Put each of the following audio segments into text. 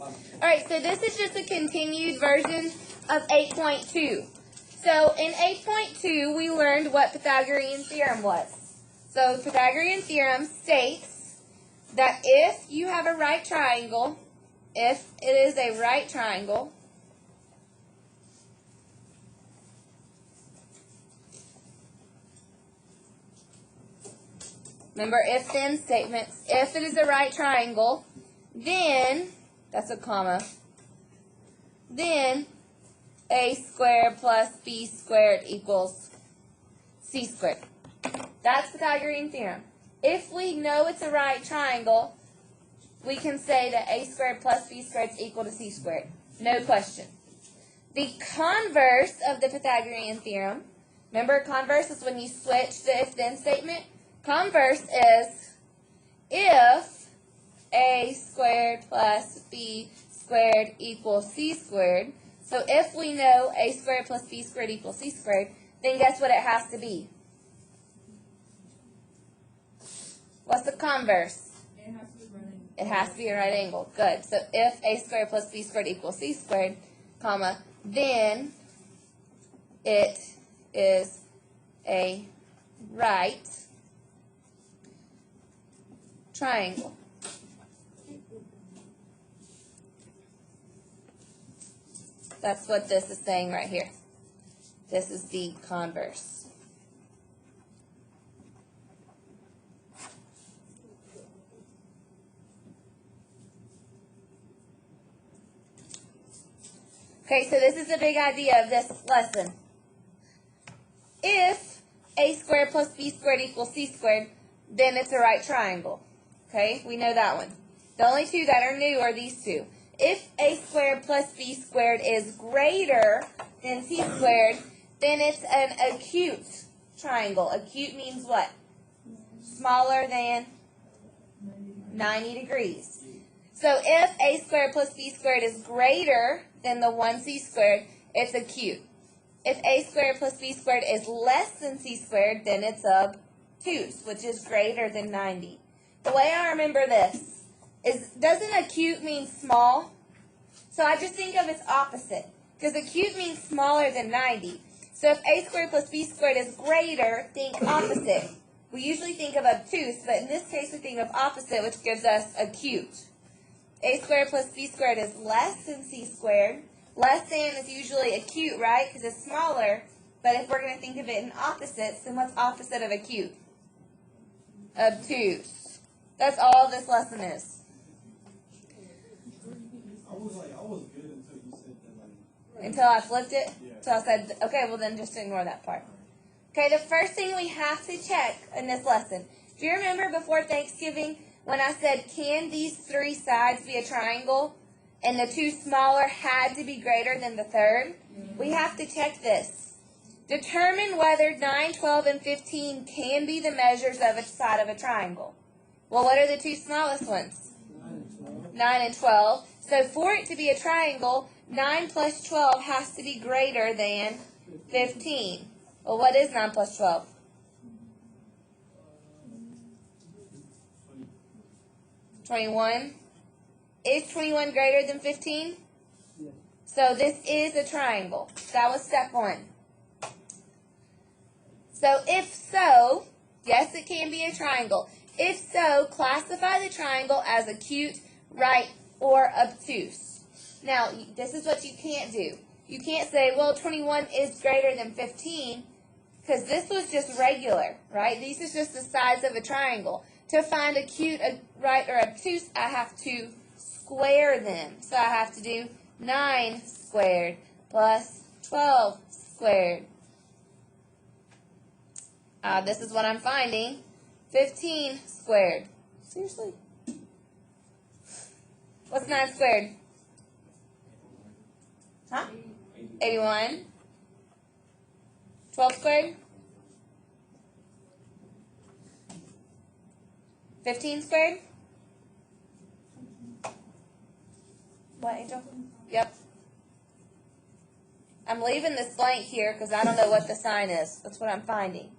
Alright, so this is just a continued version of 8.2. So in 8.2, we learned what Pythagorean theorem was. So Pythagorean theorem states that if you have a right triangle, if it is a right triangle, remember if-then statements, if it is a right triangle, then, that's a comma, then a squared plus b squared equals c squared. That's Pythagorean theorem. If we know it's a right triangle, we can say that a squared plus b squared is equal to c squared. No question. The converse of the Pythagorean theorem, remember converse is when you switch the if-then statement? Converse is if a squared plus b squared equals c squared. So if we know a squared plus b squared equals c squared, then guess what it has to be? What's the converse? It has to be a right angle. Good. So if a squared plus b squared equals c squared, comma, then it is a right triangle. That's what this is saying right here. This is the converse. Okay, so this is the big idea of this lesson. If a squared plus b squared equals c squared, then it's a right triangle. Okay, we know that one. The only two that are new are these two. If a squared plus b squared is greater than c squared, then it's an acute triangle. Acute means what? Smaller than 90 degrees. So if a squared plus b squared is greater than the 1c squared, it's acute. If a squared plus b squared is less than c squared, then it's obtuse, which is greater than 90. The way I remember this is, doesn't acute mean small? So I just think of its opposite, because acute means smaller than 90. So if a squared plus b squared is greater, think opposite. We usually think of obtuse, but in this case we think of opposite, which gives us acute. A squared plus b squared is less than c squared. Less than is usually acute, right? Because it's smaller. But if we're going to think of it in opposites, then what's opposite of acute? Obtuse. That's all this lesson is. I was good until you said that. Until I flipped it? Yeah. So I said, okay, well then just ignore that part. Okay, the first thing we have to check in this lesson. Do you remember before Thanksgiving when I said, can these three sides be a triangle? And the two smaller had to be greater than the third? We have to check this. Determine whether 9, 12, and 15 can be the measures of a side of a triangle. Well, what are the two smallest ones? 9 and 12. So for it to be a triangle, 9 plus 12 has to be greater than 15. Well, what is 9 plus 12? 21. Is 21 greater than 15? Yes. So this is a triangle. That was step 1. So if so, yes, it can be a triangle. If so, classify the triangle as acute, right, or obtuse. Now, this is what you can't do. You can't say, well, 21 is greater than 15, because this was just regular, right? These is just the sides of a triangle. To find acute, right, or obtuse, I have to square them. So I have to do 9 squared plus 12 squared. This is what I'm finding. 15 squared. Seriously? What's 9 squared? Huh? 81. 12 squared? 15 squared? What, Angel? Yep. I'm leaving this blank here because I don't know what the sign is. That's what I'm finding.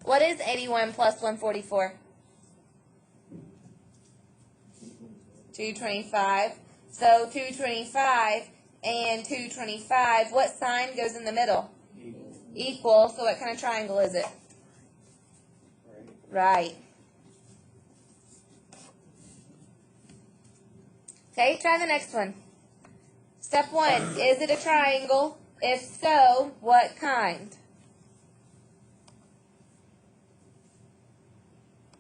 What is 81 plus 144? 225. So 225 and 225, what sign goes in the middle? Equal. So what kind of triangle is it? Right. Okay, try the next one. Step 1, is it a triangle? If so, what kind?